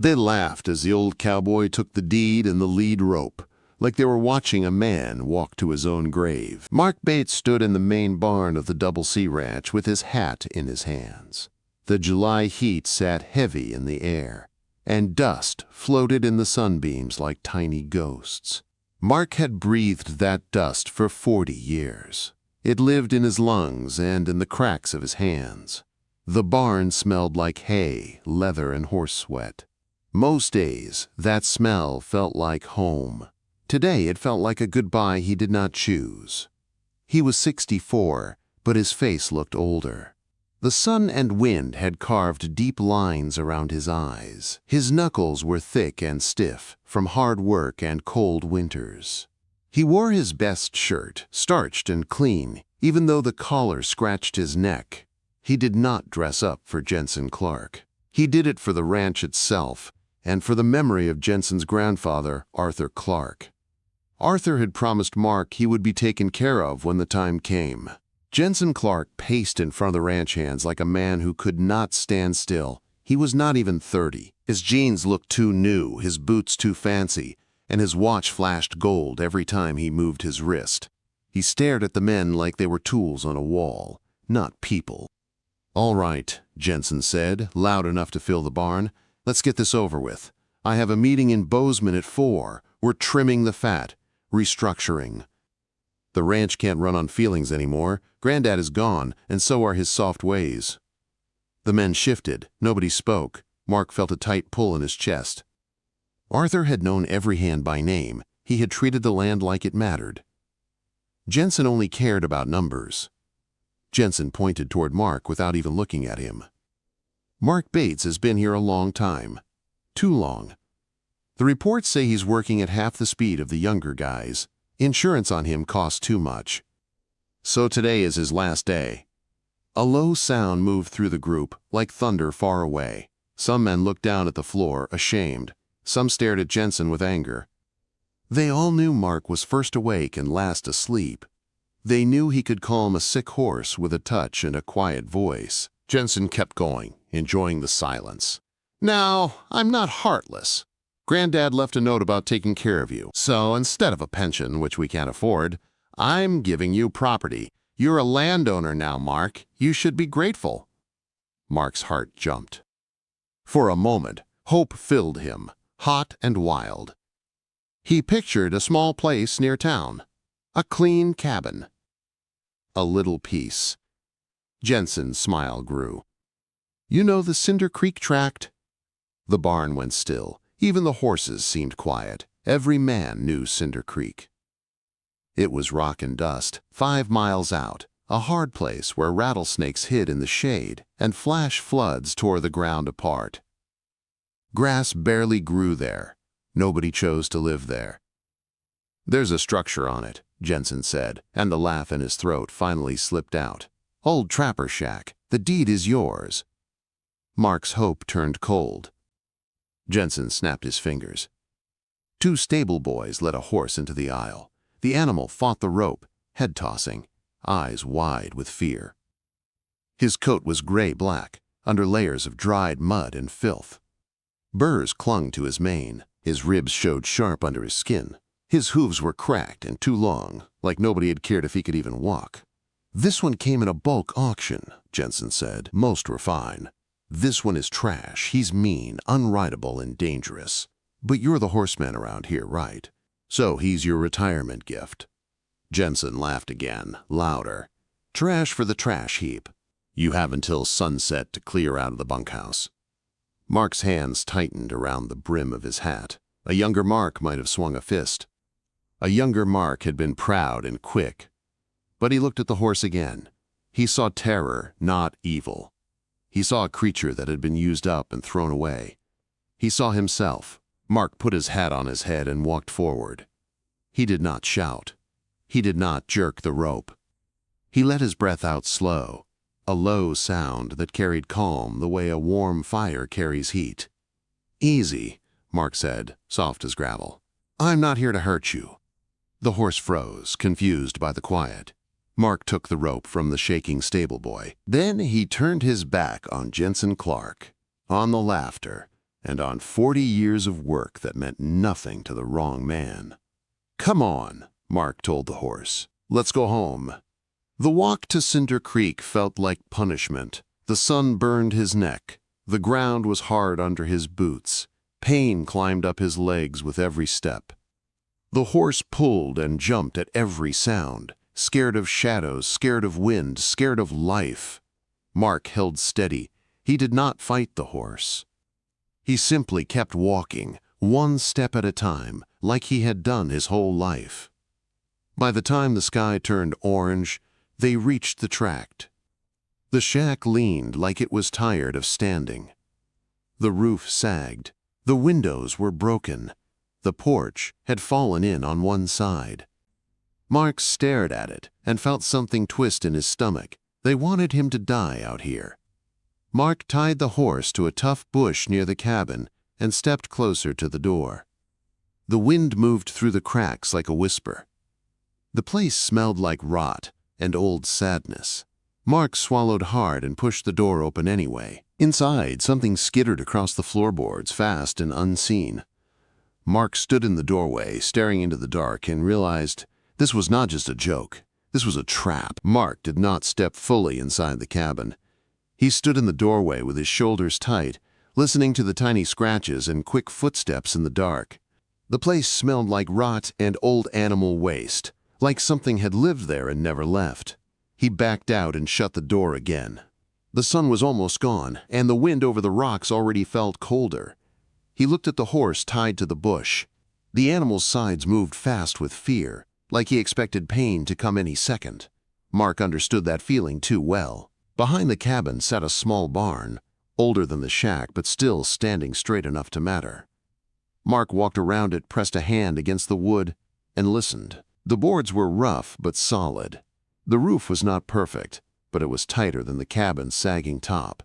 They laughed as the old cowboy took the deed and the lead rope, like they were watching a man walk to his own grave. Mark Bates stood in the main barn of the Double C Ranch with his hat in his hands. The July heat sat heavy in the air, and dust floated in the sunbeams like tiny ghosts. Mark had breathed that dust for 40 years. It lived in his lungs and in the cracks of his hands. The barn smelled like hay, leather, and horse sweat. Most days, that smell felt like home. Today, it felt like a goodbye he did not choose. He was 64, but his face looked older. The sun and wind had carved deep lines around his eyes. His knuckles were thick and stiff from hard work and cold winters. He wore his best shirt, starched and clean, even though the collar scratched his neck. He did not dress up for Jensen Clark. He did it for the ranch itself and for the memory of Jensen's grandfather, Arthur Clark. Arthur had promised Mark he would be taken care of when the time came. Jensen Clark paced in front of the ranch hands like a man who could not stand still. He was not even 30. His jeans looked too new, his boots too fancy, and his watch flashed gold every time he moved his wrist. He stared at the men like they were tools on a wall, not people. "All right," Jensen said, loud enough to fill the barn. "Let's get this over with. I have a meeting in Bozeman at 4. We're trimming the fat, restructuring. The ranch can't run on feelings anymore. Granddad is gone, and so are his soft ways." The men shifted. Nobody spoke. Mark felt a tight pull in his chest. Arthur had known every hand by name. He had treated the land like it mattered. Jensen only cared about numbers. Jensen pointed toward Mark without even looking at him. "Mark Bates has been here a long time. Too long. The reports say he's working at half the speed of the younger guys. Insurance on him costs too much. So today is his last day." A low sound moved through the group, like thunder far away. Some men looked down at the floor, ashamed. Some stared at Jensen with anger. They all knew Mark was first awake and last asleep. They knew he could calm a sick horse with a touch and a quiet voice. Jensen kept going, enjoying the silence. "Now, I'm not heartless. Granddad left a note about taking care of you. So instead of a pension, which we can't afford, I'm giving you property. You're a landowner now, Mark. You should be grateful." Mark's heart jumped. For a moment, hope filled him, hot and wild. He pictured a small place near town, a clean cabin, a little peace. Jensen's smile grew. "You know the Cinder Creek tract?" The barn went still. Even the horses seemed quiet. Every man knew Cinder Creek. It was rock and dust, 5 miles out, a hard place where rattlesnakes hid in the shade and flash floods tore the ground apart. Grass barely grew there. Nobody chose to live there. "There's a structure on it," Jensen said, and the laugh in his throat finally slipped out. "Old Trapper Shack. The deed is yours." Mark's hope turned cold. Jensen snapped his fingers. 2 stable boys led a horse into the aisle. The animal fought the rope, head tossing, eyes wide with fear. His coat was gray-black, under layers of dried mud and filth. Burrs clung to his mane. His ribs showed sharp under his skin. His hooves were cracked and too long, like nobody had cared if he could even walk. "This one came in a bulk auction," Jensen said. "Most were fine. This one is trash. He's mean, unrideable, and dangerous. But you're the horseman around here, right? So he's your retirement gift." Jensen laughed again, louder. "Trash for the trash heap. You have until sunset to clear out of the bunkhouse." Mark's hands tightened around the brim of his hat. A younger Mark might have swung a fist. A younger Mark had been proud and quick. But he looked at the horse again. He saw terror, not evil. He saw a creature that had been used up and thrown away. He saw himself. Mark put his hat on his head and walked forward. He did not shout. He did not jerk the rope. He let his breath out slow, a low sound that carried calm the way a warm fire carries heat. "Easy," Mark said, soft as gravel. "I'm not here to hurt you." The horse froze, confused by the quiet. Mark took the rope from the shaking stable boy. Then he turned his back on Jensen Clark, on the laughter, and on 40 years of work that meant nothing to the wrong man. "Come on," Mark told the horse. "Let's go home." The walk to Cinder Creek felt like punishment. The sun burned his neck. The ground was hard under his boots. Pain climbed up his legs with every step. The horse pulled and jumped at every sound, scared of shadows, scared of wind, scared of life. Mark held steady. He did not fight the horse. He simply kept walking, one step at a time, like he had done his whole life. By the time the sky turned orange, they reached the tract. The shack leaned like it was tired of standing. The roof sagged. The windows were broken. The porch had fallen in on one side. Mark stared at it and felt something twist in his stomach. They wanted him to die out here. Mark tied the horse to a tough bush near the cabin and stepped closer to the door. The wind moved through the cracks like a whisper. The place smelled like rot and old sadness. Mark swallowed hard and pushed the door open anyway. Inside, something skittered across the floorboards, fast and unseen. Mark stood in the doorway, staring into the dark, and realized this was not just a joke. This was a trap. Mark did not step fully inside the cabin. He stood in the doorway with his shoulders tight, listening to the tiny scratches and quick footsteps in the dark. The place smelled like rot and old animal waste, like something had lived there and never left. He backed out and shut the door again. The sun was almost gone, and the wind over the rocks already felt colder. He looked at the horse tied to the bush. The animal's sides moved fast with fear, like he expected pain to come any second. Mark understood that feeling too well. Behind the cabin sat a small barn, older than the shack but still standing straight enough to matter. Mark walked around it, pressed a hand against the wood, and listened. The boards were rough but solid. The roof was not perfect, but it was tighter than the cabin's sagging top.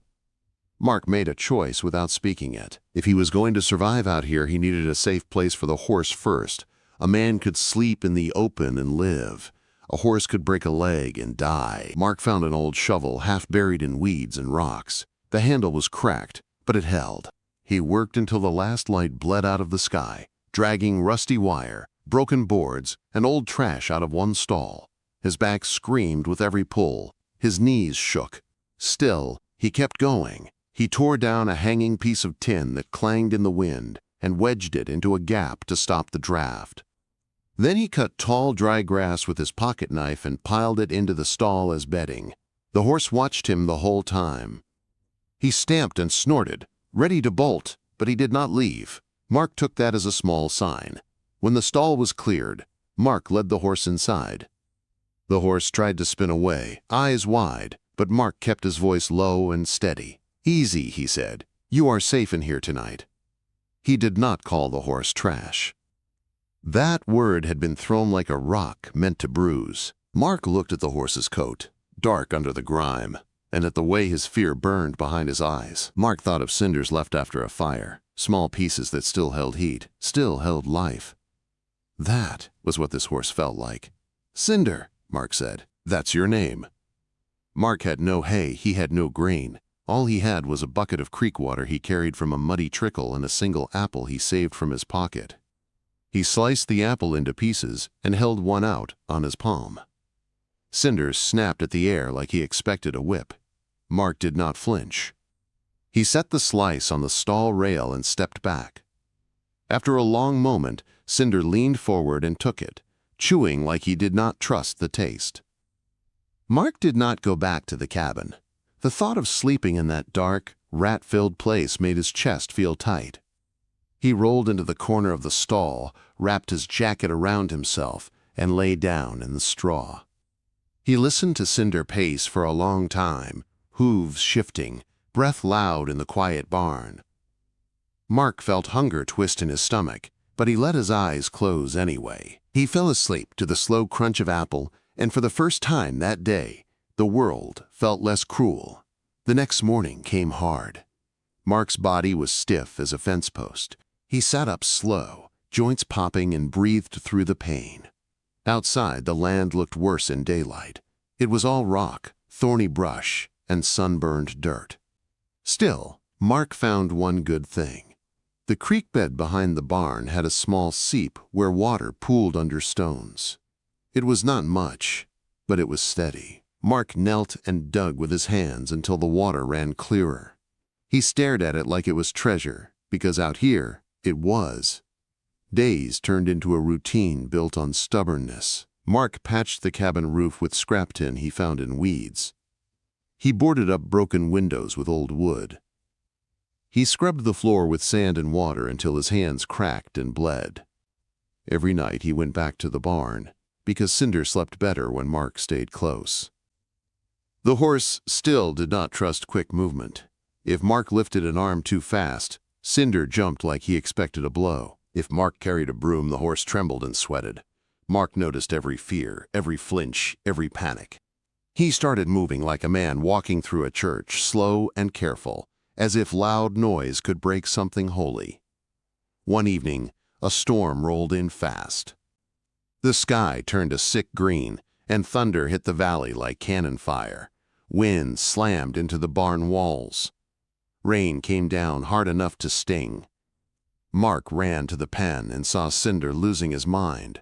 Mark made a choice without speaking it. If he was going to survive out here, he needed a safe place for the horse first. A man could sleep in the open and live. A horse could break a leg and die. Mark found an old shovel half buried in weeds and rocks. The handle was cracked, but it held. He worked until the last light bled out of the sky, dragging rusty wire, broken boards, and old trash out of one stall. His back screamed with every pull. His knees shook. Still, he kept going. He tore down a hanging piece of tin that clanged in the wind and wedged it into a gap to stop the draft. Then he cut tall, dry grass with his pocket knife and piled it into the stall as bedding. The horse watched him the whole time. He stamped and snorted, ready to bolt, but he did not leave. Mark took that as a small sign. When the stall was cleared, Mark led the horse inside. The horse tried to spin away, eyes wide, but Mark kept his voice low and steady. "Easy," he said. "You are safe in here tonight." He did not call the horse trash. That word had been thrown like a rock meant to bruise. Mark looked at the horse's coat, dark under the grime, and at the way his fear burned behind his eyes. Mark thought of cinders left after a fire, small pieces that still held heat, still held life. That was what this horse felt like. "Cinder," Mark said. "That's your name." Mark had no hay, he had no grain. All he had was a bucket of creek water he carried from a muddy trickle and a single apple he saved from his pocket. He sliced the apple into pieces and held one out on his palm. Cinders snapped at the air like he expected a whip. Mark did not flinch. He set the slice on the stall rail and stepped back. After a long moment, Cinder leaned forward and took it, chewing like he did not trust the taste. Mark did not go back to the cabin. The thought of sleeping in that dark, rat-filled place made his chest feel tight. He rolled into the corner of the stall, wrapped his jacket around himself, and lay down in the straw. He listened to Cinder pace for a long time, hooves shifting, breath loud in the quiet barn. Mark felt hunger twist in his stomach, but he let his eyes close anyway. He fell asleep to the slow crunch of apple, and for the first time that day, the world felt less cruel. The next morning came hard. Mark's body was stiff as a fence post. He sat up slow, joints popping, and breathed through the pain. Outside, the land looked worse in daylight. It was all rock, thorny brush, and sunburned dirt. Still, Mark found one good thing. The creek bed behind the barn had a small seep where water pooled under stones. It was not much, but it was steady. Mark knelt and dug with his hands until the water ran clearer. He stared at it like it was treasure, because out here, it was. Days turned into a routine built on stubbornness. Mark patched the cabin roof with scrap tin he found in weeds. He boarded up broken windows with old wood. He scrubbed the floor with sand and water until his hands cracked and bled. Every night he went back to the barn, because Cinder slept better when Mark stayed close. The horse still did not trust quick movement. If Mark lifted an arm too fast, Cinder jumped like he expected a blow. If Mark carried a broom, the horse trembled and sweated. Mark noticed every fear, every flinch, every panic. He started moving like a man walking through a church, slow and careful, as if loud noise could break something holy. One evening, a storm rolled in fast. The sky turned a sick green, and thunder hit the valley like cannon fire. Wind slammed into the barn walls. Rain came down hard enough to sting. Mark ran to the pen and saw Cinder losing his mind.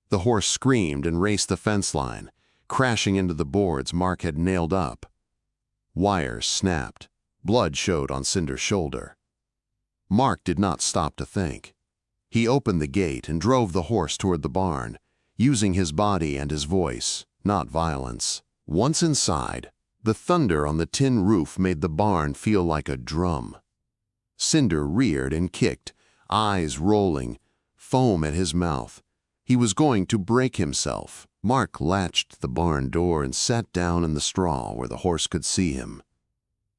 The horse screamed and raced the fence line, crashing into the boards Mark had nailed up. Wires snapped. Blood showed on Cinder's shoulder. Mark did not stop to think. He opened the gate and drove the horse toward the barn, using his body and his voice, not violence. Once inside, the thunder on the tin roof made the barn feel like a drum. Cinder reared and kicked, eyes rolling, foam at his mouth. He was going to break himself. Mark latched the barn door and sat down in the straw where the horse could see him.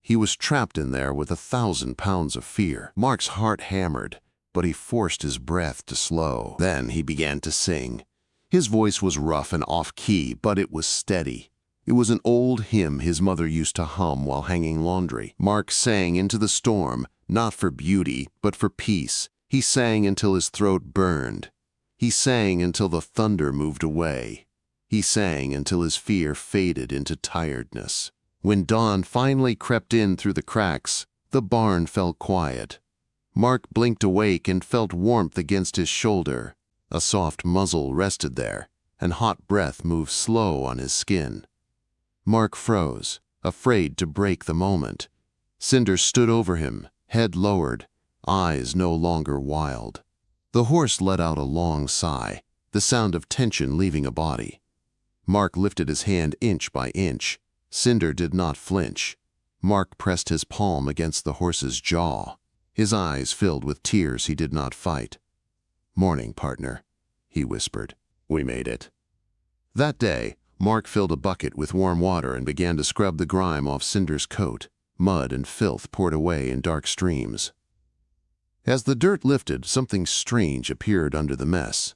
He was trapped in there with 1,000 pounds of fear. Mark's heart hammered, but he forced his breath to slow. Then he began to sing. His voice was rough and off-key, but it was steady. It was an old hymn his mother used to hum while hanging laundry. Mark sang into the storm, not for beauty, but for peace. He sang until his throat burned. He sang until the thunder moved away. He sang until his fear faded into tiredness. When dawn finally crept in through the cracks, the barn fell quiet. Mark blinked awake and felt warmth against his shoulder. A soft muzzle rested there, and hot breath moved slow on his skin. Mark froze, afraid to break the moment. Cinder stood over him, head lowered, eyes no longer wild. The horse let out a long sigh, the sound of tension leaving a body. Mark lifted his hand inch by inch. Cinder did not flinch. Mark pressed his palm against the horse's jaw. His eyes filled with tears he did not fight. "Morning, partner," he whispered. "We made it." That day, Mark filled a bucket with warm water and began to scrub the grime off Cinder's coat. Mud and filth poured away in dark streams. As the dirt lifted, something strange appeared under the mess.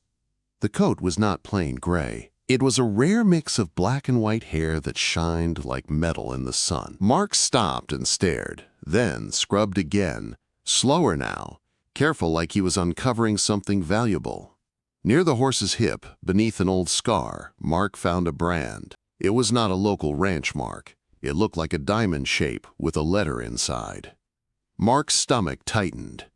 The coat was not plain gray. It was a rare mix of black and white hair that shined like metal in the sun. Mark stopped and stared, then scrubbed again, slower now, careful like he was uncovering something valuable. Near the horse's hip, beneath an old scar, Mark found a brand. It was not a local ranch mark. It looked like a diamond shape with a letter inside. Mark's stomach tightened.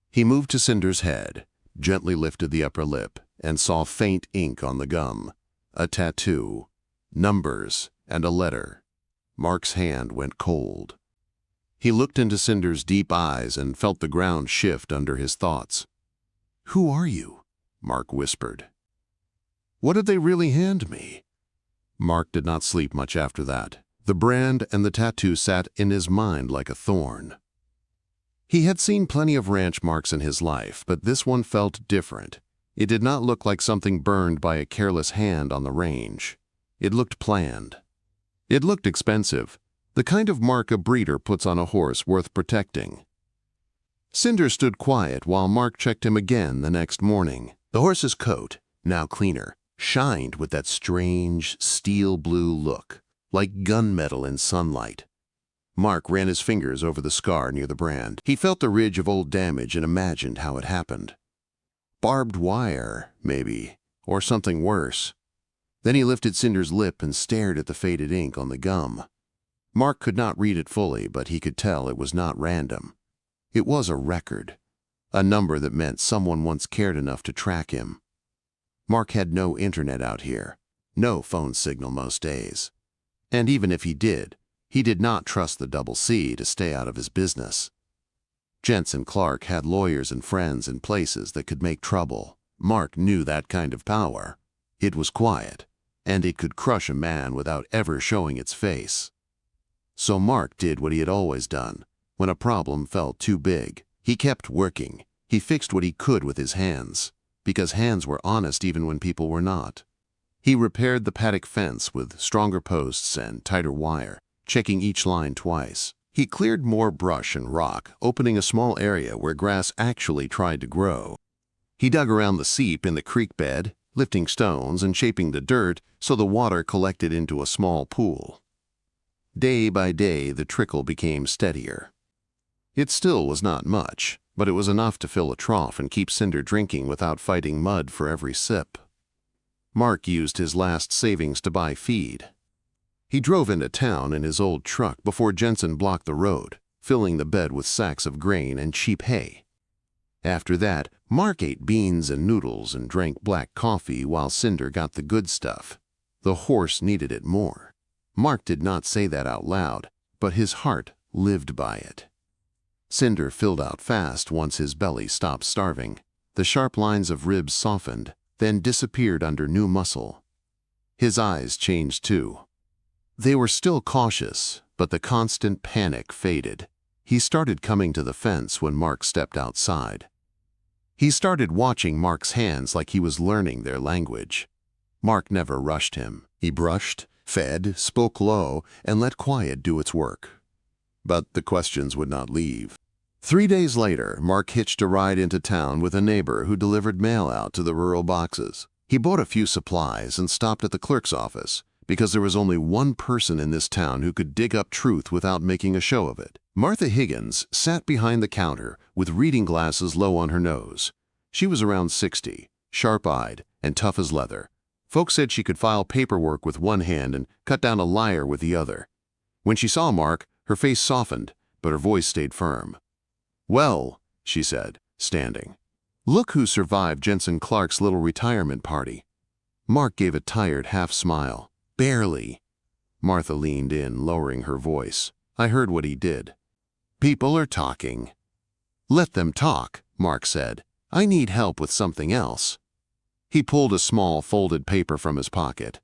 He moved to Cinder's head, gently lifted the upper lip, and saw faint ink on the gum. A tattoo, numbers, and a letter. Mark's hand went cold. He looked into Cinder's deep eyes and felt the ground shift under his thoughts. "Who are you?" Mark whispered. "What did they really hand me?" Mark did not sleep much after that. The brand and the tattoo sat in his mind like a thorn. He had seen plenty of ranch marks in his life, but this one felt different. It did not look like something burned by a careless hand on the range. It looked planned. It looked expensive, the kind of mark a breeder puts on a horse worth protecting. Cinder stood quiet while Mark checked him again the next morning. The horse's coat, now cleaner, shined with that strange steel blue look, like gunmetal in sunlight. Mark ran his fingers over the scar near the brand. He felt the ridge of old damage and imagined how it happened. Barbed wire, maybe, or something worse. Then he lifted Cinder's lip and stared at the faded ink on the gum. Mark could not read it fully, but he could tell it was not random. It was a record. a number that meant someone once cared enough to track him. Mark had no internet out here, no phone signal most days. And even if he did not trust the Double C to stay out of his business. Jensen Clark had lawyers and friends in places that could make trouble. Mark knew that kind of power. It was quiet, and it could crush a man without ever showing its face. So Mark did what he had always done. When a problem felt too big, he kept working. He fixed what he could with his hands, because hands were honest even when people were not. He repaired the paddock fence with stronger posts and tighter wire, checking each line twice. He cleared more brush and rock, opening a small area where grass actually tried to grow. He dug around the seep in the creek bed, lifting stones and shaping the dirt so the water collected into a small pool. Day by day, the trickle became steadier. It still was not much, but it was enough to fill a trough and keep Cinder drinking without fighting mud for every sip. Mark used his last savings to buy feed. He drove into town in his old truck before Jensen blocked the road, filling the bed with sacks of grain and cheap hay. After that, Mark ate beans and noodles and drank black coffee while Cinder got the good stuff. The horse needed it more. Mark did not say that out loud, but his heart lived by it. Cinder filled out fast once his belly stopped starving. The sharp lines of ribs softened, then disappeared under new muscle. His eyes changed too. They were still cautious, but the constant panic faded. He started coming to the fence when Mark stepped outside. He started watching Mark's hands like he was learning their language. Mark never rushed him. He brushed, fed, spoke low, and let quiet do its work. But the questions would not leave. 3 days later, Mark hitched a ride into town with a neighbor who delivered mail out to the rural boxes. He bought a few supplies and stopped at the clerk's office, because there was only one person in this town who could dig up truth without making a show of it. Martha Higgins sat behind the counter with reading glasses low on her nose. She was around 60, sharp-eyed, and tough as leather. Folks said she could file paperwork with one hand and cut down a liar with the other. When she saw Mark, her face softened, but her voice stayed firm. "Well," she said, standing. "Look who survived Jensen Clark's little retirement party." Mark gave a tired half-smile. "Barely." Martha leaned in, lowering her voice. "I heard what he did." "People are talking." "Let them talk," Mark said. "I need help with something else." He pulled a small folded paper from his pocket.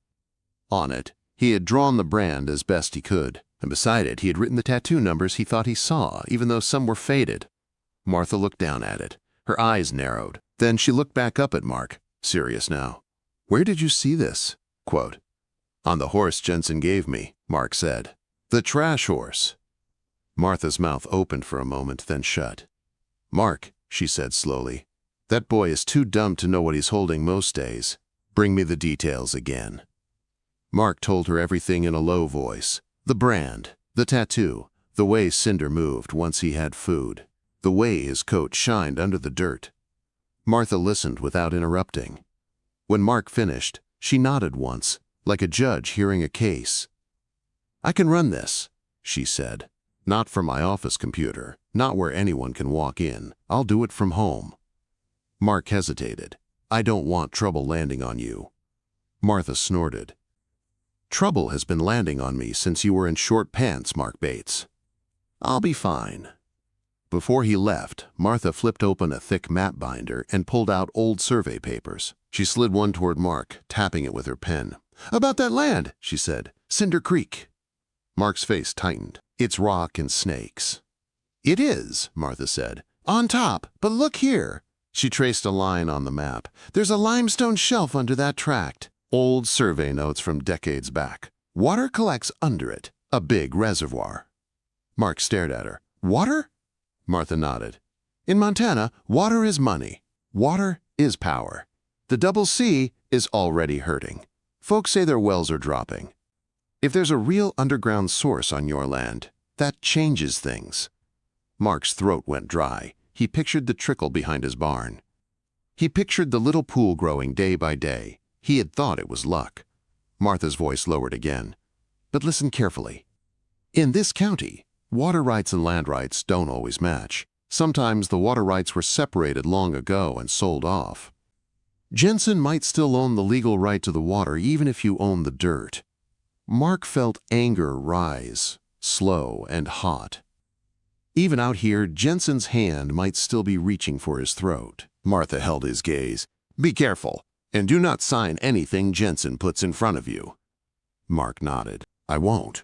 On it, he had drawn the brand as best he could, and beside it he had written the tattoo numbers he thought he saw, even though some were faded. Martha looked down at it. Her eyes narrowed. Then she looked back up at Mark, serious now. "Where did you see this?" Quote, "On the horse Jensen gave me," Mark said. "The trash horse." Martha's mouth opened for a moment, then shut. "Mark," she said slowly, "that boy is too dumb to know what he's holding most days. Bring me the details again." Mark told her everything in a low voice. The brand, the tattoo, the way Cinder moved once he had food, the way his coat shined under the dirt. Martha listened without interrupting. When Mark finished, she nodded once, like a judge hearing a case. "I can run this," she said. "Not from my office computer, not where anyone can walk in. I'll do it from home." Mark hesitated. "I don't want trouble landing on you." Martha snorted. "Trouble has been landing on me since you were in short pants, Mark Bates." "I'll be fine." Before he left, Martha flipped open a thick map binder and pulled out old survey papers. She slid one toward Mark, tapping it with her pen. "About that land," she said. "Cinder Creek." Mark's face tightened. "It's rock and snakes." "It is," Martha said. "On top, but look here." She traced a line on the map. "There's a limestone shelf under that tract." Old survey notes from decades back. "Water collects under it. A big reservoir." Mark stared at her. "Water?" Martha nodded. "In Montana, water is money. Water is power. The Double C is already hurting. Folks say their wells are dropping. If there's a real underground source on your land, that changes things." Mark's throat went dry. He pictured the trickle behind his barn. He pictured the little pool growing day by day. He had thought it was luck. Martha's voice lowered again. "But listen carefully. In this county, water rights and land rights don't always match. Sometimes the water rights were separated long ago and sold off. Jensen might still own the legal right to the water even if you own the dirt. Mark felt anger rise, slow and hot. Even out here, Jensen's hand might still be reaching for his throat. Martha held his gaze. "Be careful, and do not sign anything Jensen puts in front of you." Mark nodded. "I won't."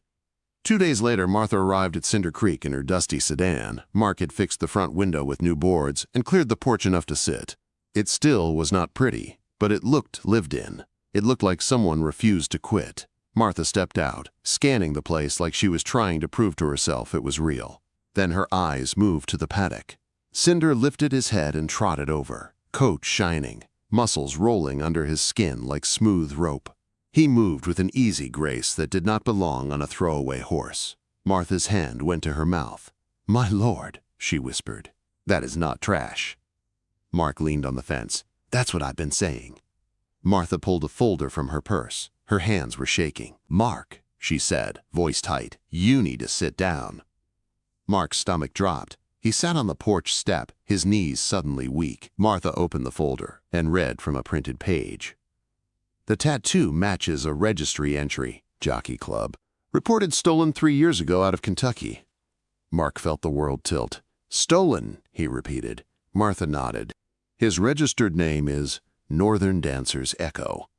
2 days later, Martha arrived at Cinder Creek in her dusty sedan. Mark had fixed the front window with new boards and cleared the porch enough to sit. It still was not pretty, but it looked lived in. It looked like someone refused to quit. Martha stepped out, scanning the place like she was trying to prove to herself it was real. Then her eyes moved to the paddock. Cinder lifted his head and trotted over, coat shining, muscles rolling under his skin like smooth rope. He moved with an easy grace that did not belong on a throwaway horse. Martha's hand went to her mouth. "My lord," she whispered, "that is not trash." Mark leaned on the fence. "That's what I've been saying." Martha pulled a folder from her purse. Her hands were shaking. "Mark," she said, voice tight, "you need to sit down." Mark's stomach dropped. He sat on the porch step, his knees suddenly weak. Martha opened the folder and read from a printed page. "The tattoo matches a registry entry, Jockey Club. Reported stolen 3 years ago out of Kentucky." Mark felt the world tilt. "Stolen," he repeated. Martha nodded. "His registered name is Northern Dancer's Echo."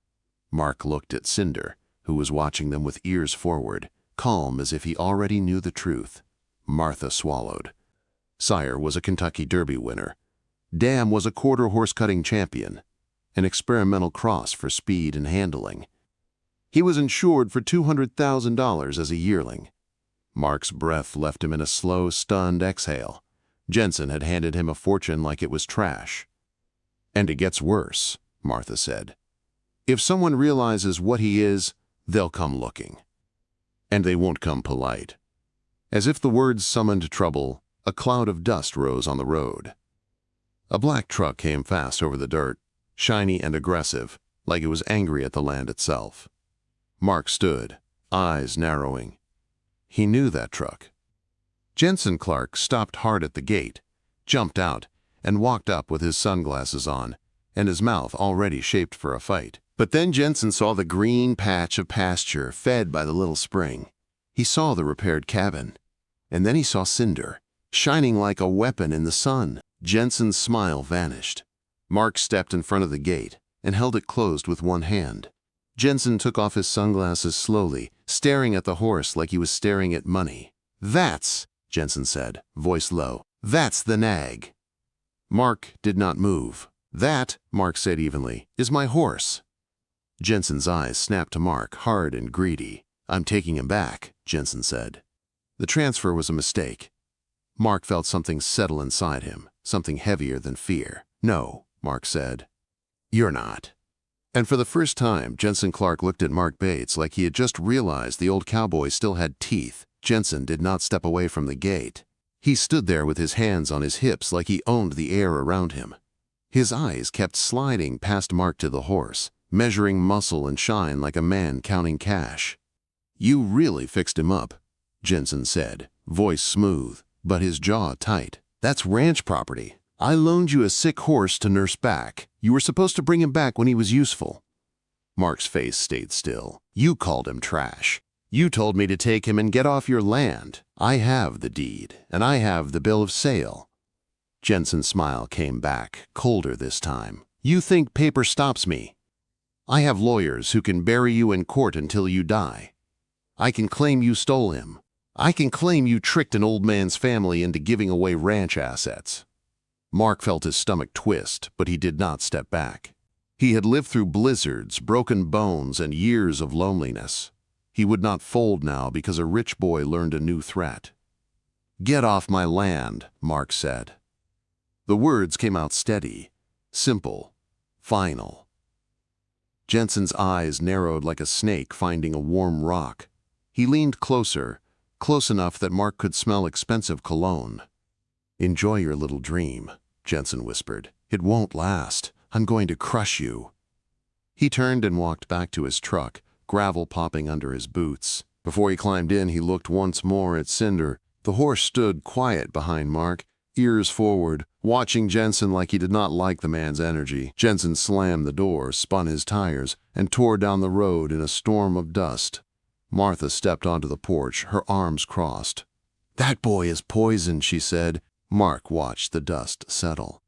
Mark looked at Cinder, who was watching them with ears forward, calm as if he already knew the truth. Martha swallowed. Sire was a Kentucky Derby winner. Dam was a quarter horse cutting champion, an experimental cross for speed and handling. He was insured for $200,000 as a yearling. Mark's breath left him in a slow, stunned exhale. Jensen had handed him a fortune like it was trash. "And it gets worse," Martha said. "If someone realizes what he is, they'll come looking. And they won't come polite." As if the words summoned trouble, a cloud of dust rose on the road. A black truck came fast over the dirt, shiny and aggressive, like it was angry at the land itself. Mark stood, eyes narrowing. He knew that truck. Jensen Clark stopped hard at the gate, jumped out, and walked up with his sunglasses on, and his mouth already shaped for a fight. But then Jensen saw the green patch of pasture fed by the little spring. He saw the repaired cabin. And then he saw Cinder, shining like a weapon in the sun. Jensen's smile vanished. Mark stepped in front of the gate and held it closed with one hand. Jensen took off his sunglasses slowly, staring at the horse like he was staring at money. "That's," Jensen said, voice low, "that's the nag." Mark did not move. "That," Mark said evenly, "is my horse." Jensen's eyes snapped to Mark, hard and greedy. "I'm taking him back," Jensen said. The transfer was a mistake. Mark felt something settle inside him, something heavier than fear. "No," Mark said. "You're not." And for the first time, Jensen Clark looked at Mark Bates like he had just realized the old cowboy still had teeth. Jensen did not step away from the gate. He stood there with his hands on his hips like he owned the air around him. His eyes kept sliding past Mark to the horse, measuring muscle and shine like a man counting cash. "You really fixed him up," Jensen said, voice smooth, but his jaw tight. "That's ranch property. I loaned you a sick horse to nurse back. You were supposed to bring him back when he was useful." Mark's face stayed still. "You called him trash. You told me to take him and get off your land. I have the deed, and I have the bill of sale." Jensen's smile came back, colder this time. "You think paper stops me? I have lawyers who can bury you in court until you die. I can claim you stole him. I can claim you tricked an old man's family into giving away ranch assets." Mark felt his stomach twist, but he did not step back. He had lived through blizzards, broken bones, and years of loneliness. He would not fold now because a rich boy learned a new threat. "Get off my land," Mark said. The words came out steady, simple, final. Jensen's eyes narrowed like a snake finding a warm rock. He leaned closer, close enough that Mark could smell expensive cologne. "Enjoy your little dream," Jensen whispered. "It won't last. I'm going to crush you." He turned and walked back to his truck, gravel popping under his boots. Before he climbed in, he looked once more at Cinder. The horse stood quiet behind Mark, ears forward, watching Jensen like he did not like the man's energy. Jensen slammed the door, spun his tires, and tore down the road in a storm of dust. Martha stepped onto the porch, her arms crossed. "That boy is poison," she said. Mark watched the dust settle.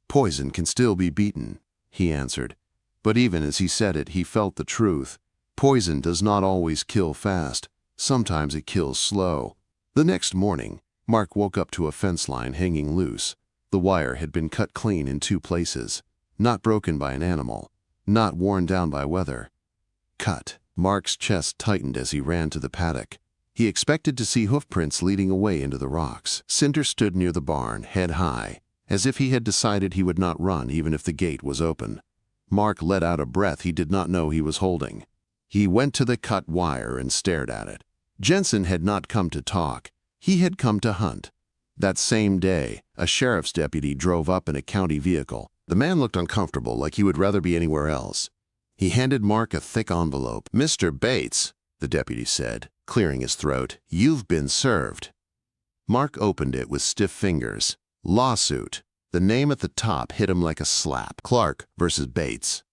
"Poison can still be beaten," he answered. But even as he said it, he felt the truth. Poison does not always kill fast. Sometimes it kills slow. The next morning, Mark woke up to a fence line hanging loose. The wire had been cut clean in 2 places. Not broken by an animal. Not worn down by weather. Cut. Mark's chest tightened as he ran to the paddock. He expected to see hoofprints leading away into the rocks. Cinder stood near the barn, head high, as if he had decided he would not run even if the gate was open. Mark let out a breath he did not know he was holding. He went to the cut wire and stared at it. Jensen had not come to talk. He had come to hunt. That same day, a sheriff's deputy drove up in a county vehicle. The man looked uncomfortable, like he would rather be anywhere else. He handed Mark a thick envelope. "Mr. Bates," the deputy said, clearing his throat, "you've been served." Mark opened it with stiff fingers. Lawsuit. The name at the top hit him like a slap. Clark versus Bates.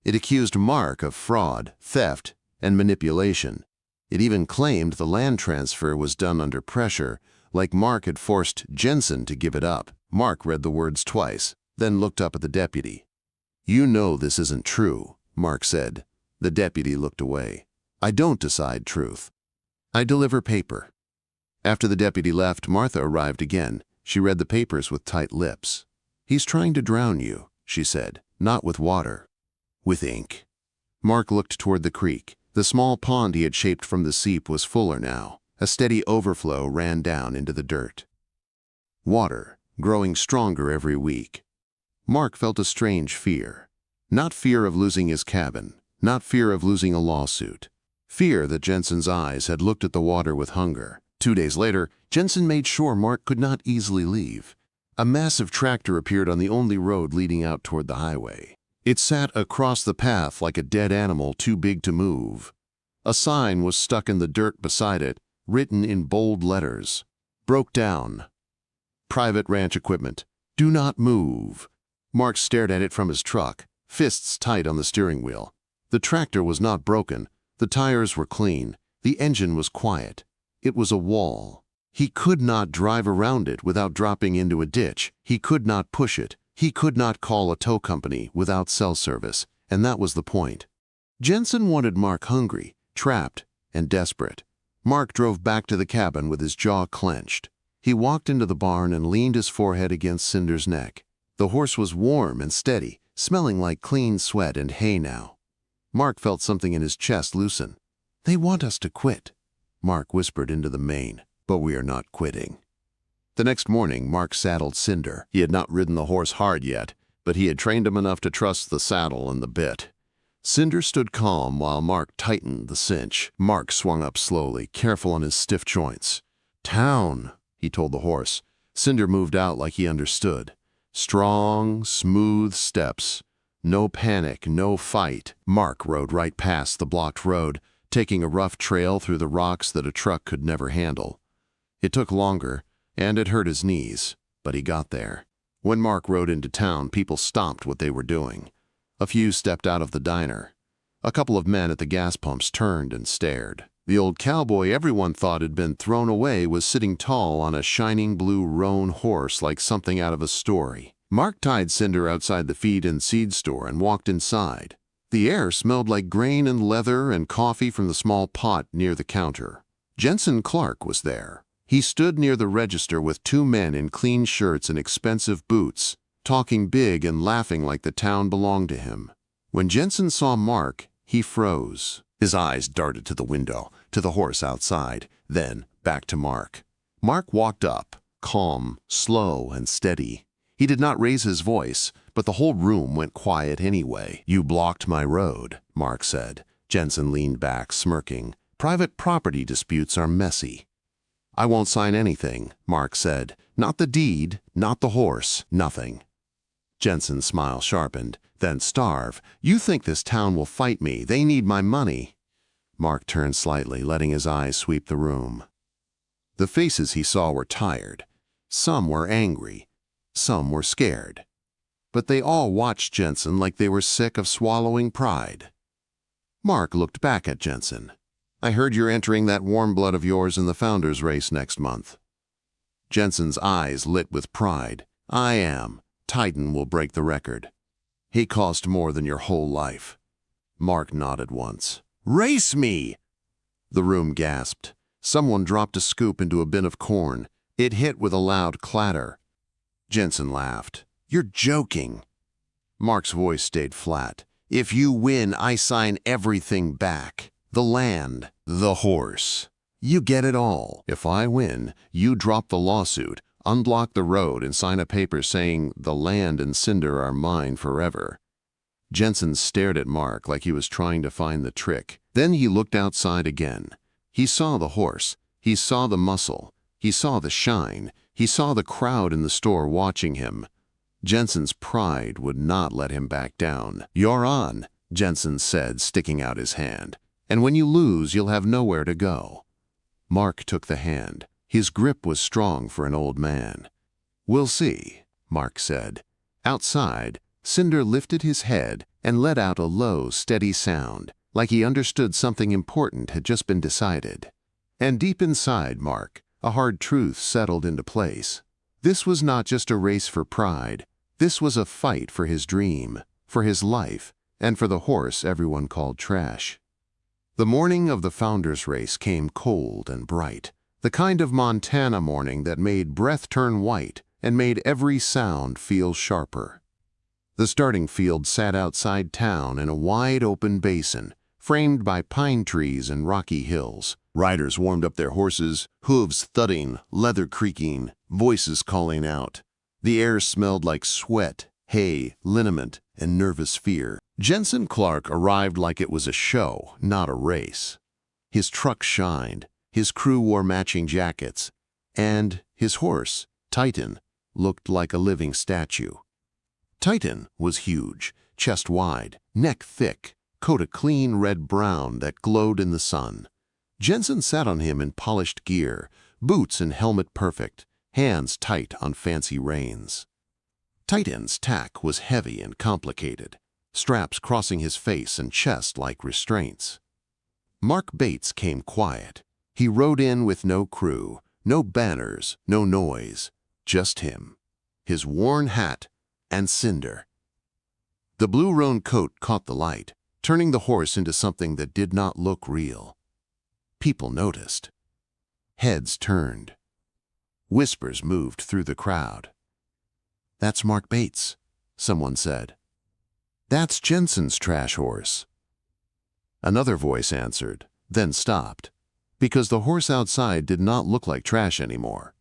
It accused Mark of fraud, theft, and manipulation. It even claimed the land transfer was done under pressure, like Mark had forced Jensen to give it up. Mark read the words twice, then looked up at the deputy. "You know this isn't true," Mark said. The deputy looked away. "I don't decide truth. I deliver paper." After the deputy left, Martha arrived again. She read the papers with tight lips. "He's trying to drown you," she said. "Not with water. With ink." Mark looked toward the creek. The small pond he had shaped from the seep was fuller now. A steady overflow ran down into the dirt. Water, growing stronger every week. Mark felt a strange fear. Not fear of losing his cabin, not fear of losing a lawsuit. Fear that Jensen's eyes had looked at the water with hunger. 2 days later, Jensen made sure Mark could not easily leave. A massive tractor appeared on the only road leading out toward the highway. It sat across the path like a dead animal too big to move. A sign was stuck in the dirt beside it, written in bold letters. "Broke down. Private ranch equipment. Do not move." Mark stared at it from his truck, fists tight on the steering wheel. The tractor was not broken. The tires were clean. The engine was quiet. It was a wall. He could not drive around it without dropping into a ditch. He could not push it. He could not call a tow company without cell service, and that was the point. Jensen wanted Mark hungry, trapped, and desperate. Mark drove back to the cabin with his jaw clenched. He walked into the barn and leaned his forehead against Cinder's neck. The horse was warm and steady, smelling like clean sweat and hay now. Mark felt something in his chest loosen. "They want us to quit," Mark whispered into the mane, "but we are not quitting." The next morning, Mark saddled Cinder. He had not ridden the horse hard yet, but he had trained him enough to trust the saddle and the bit. Cinder stood calm while Mark tightened the cinch. Mark swung up slowly, careful on his stiff joints. "Town," he told the horse. Cinder moved out like he understood. Strong, smooth steps. No panic, no fight. Mark rode right past the blocked road, taking a rough trail through the rocks that a truck could never handle. It took longer, and it hurt his knees, but he got there. When Mark rode into town, people stopped what they were doing. A few stepped out of the diner. A couple of men at the gas pumps turned and stared. The old cowboy everyone thought had been thrown away was sitting tall on a shining blue roan horse like something out of a story. Mark tied Cinder outside the feed and seed store and walked inside. The air smelled like grain and leather and coffee from the small pot near the counter. Jensen Clark was there. He stood near the register with 2 men in clean shirts and expensive boots, talking big and laughing like the town belonged to him. When Jensen saw Mark, he froze. His eyes darted to the window, to the horse outside, then back to Mark. Mark walked up, calm, slow, and steady. He did not raise his voice, but the whole room went quiet anyway. "You blocked my road," Mark said. Jensen leaned back, smirking. "Private property disputes are messy." "I won't sign anything," Mark said. "Not the deed, not the horse, nothing." Jensen's smile sharpened. "Then starve. You think this town will fight me. They need my money." Mark turned slightly, letting his eyes sweep the room. The faces he saw were tired. Some were angry. Some were scared. But they all watched Jensen like they were sick of swallowing pride. Mark looked back at Jensen. "I heard you're entering that warm blood of yours in the Founders race next month." Jensen's eyes lit with pride. "I am. Titan will break the record. He cost more than your whole life." Mark nodded once. "Race me!" The room gasped. Someone dropped a scoop into a bin of corn. It hit with a loud clatter. Jensen laughed. "You're joking." Mark's voice stayed flat. "If you win, I sign everything back. The land, the horse. You get it all. If I win, you drop the lawsuit, unblock the road, and sign a paper saying the land and Cinder are mine forever." Jensen stared at Mark like he was trying to find the trick. Then he looked outside again. He saw the horse. He saw the muscle. He saw the shine. He saw the crowd in the store watching him. Jensen's pride would not let him back down. "You're on," Jensen said, sticking out his hand. "And when you lose, you'll have nowhere to go." Mark took the hand. His grip was strong for an old man. "We'll see," Mark said. Outside, Cinder lifted his head and let out a low, steady sound, like he understood something important had just been decided. And deep inside Mark, a hard truth settled into place. This was not just a race for pride. This was a fight for his dream, for his life, and for the horse everyone called Trash. The morning of the Founders race came cold and bright, the kind of Montana morning that made breath turn white and made every sound feel sharper. The starting field sat outside town in a wide open basin, framed by pine trees and rocky hills. Riders warmed up their horses, hooves thudding, leather creaking, voices calling out. The air smelled like sweat, hay, liniment, and nervous fear. Jensen Clark arrived like it was a show, not a race. His truck shined, his crew wore matching jackets, and his horse, Titan, looked like a living statue. Titan was huge, chest wide, neck thick, coat a clean red-brown that glowed in the sun. Jensen sat on him in polished gear, boots and helmet perfect, hands tight on fancy reins. Titan's tack was heavy and complicated, straps crossing his face and chest like restraints. Mark Bates came quiet. He rode in with no crew, no banners, no noise, just him, his worn hat, and Cinder. The blue roan coat caught the light, turning the horse into something that did not look real. People noticed. Heads turned. Whispers moved through the crowd. "That's Mark Bates," someone said. "That's Jensen's Trash horse." Another voice answered, then stopped, because the horse outside did not look like Trash anymore.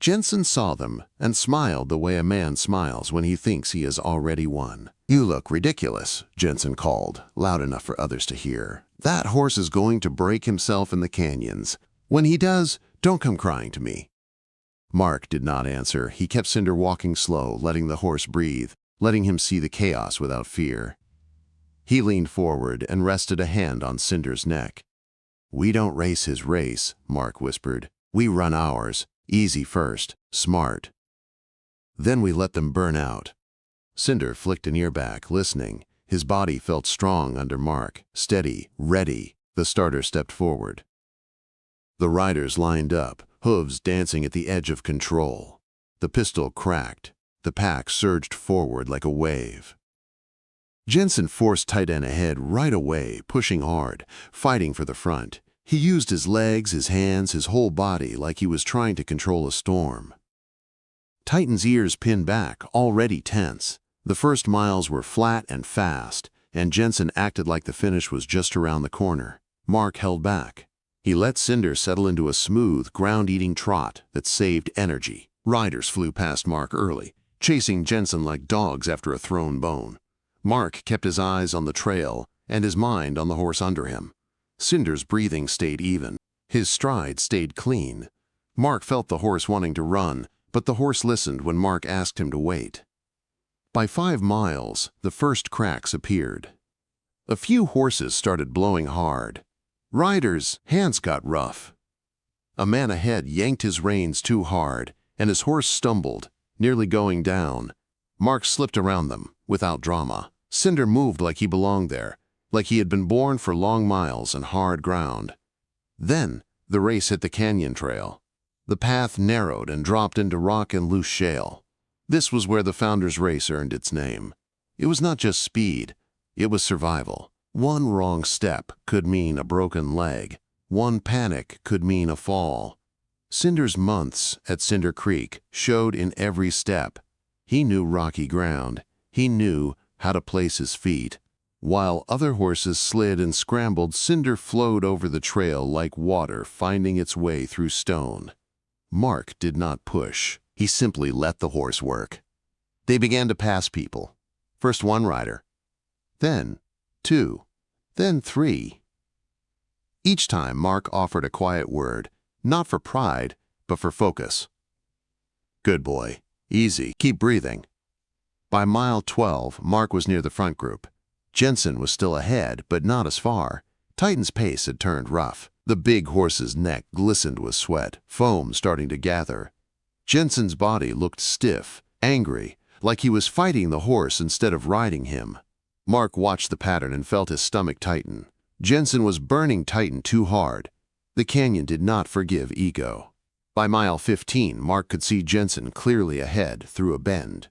Jensen saw them and smiled the way a man smiles when he thinks he has already won. "You look ridiculous," Jensen called, loud enough for others to hear. "That horse is going to break himself in the canyons. When he does, don't come crying to me." Mark did not answer. He kept Cinder walking slow, letting the horse breathe, letting him see the chaos without fear. He leaned forward and rested a hand on Cinder's neck. "We don't race his race," Mark whispered. "We run ours. Easy first, smart. Then we let them burn out." Cinder flicked an ear back, listening. His body felt strong under Mark, steady, ready. The starter stepped forward. The riders lined up, hooves dancing at the edge of control. The pistol cracked. The pack surged forward like a wave. Jensen forced Titan ahead right away, pushing hard, fighting for the front. He used his legs, his hands, his whole body like he was trying to control a storm. Titan's ears pinned back, already tense. The first miles were flat and fast, and Jensen acted like the finish was just around the corner. Mark held back. He let Cinder settle into a smooth, ground-eating trot that saved energy. Riders flew past Mark early, chasing Jensen like dogs after a thrown bone. Mark kept his eyes on the trail and his mind on the horse under him. Cinder's breathing stayed even. His stride stayed clean. Mark felt the horse wanting to run, but the horse listened when Mark asked him to wait. By 5 miles, the first cracks appeared. A few horses started blowing hard. Riders' hands got rough. A man ahead yanked his reins too hard. and his horse stumbled, nearly going down. Mark slipped around them, without drama. Cinder moved like he belonged there, like he had been born for long miles and hard ground. Then, the race hit the canyon trail. The path narrowed and dropped into rock and loose shale. This was where the Founder's Race earned its name. It was not just speed, it was survival. One wrong step could mean a broken leg. One panic could mean a fall. Cinder's months at Cinder Creek showed in every step. He knew rocky ground. He knew how to place his feet. While other horses slid and scrambled, Cinder flowed over the trail like water finding its way through stone. Mark did not push. He simply let the horse work. They began to pass people. First one rider, then two, then three. Each time Mark offered a quiet word, not for pride, but for focus. Good boy. Easy. Keep breathing. By mile 12, Mark was near the front group. Jensen was still ahead, but not as far. Titan's pace had turned rough. The big horse's neck glistened with sweat, foam starting to gather. Jensen's body looked stiff, angry, like he was fighting the horse instead of riding him. Mark watched the pattern and felt his stomach tighten. Jensen was burning Titan too hard. The canyon did not forgive ego. By mile 15, Mark could see Jensen clearly ahead through a bend.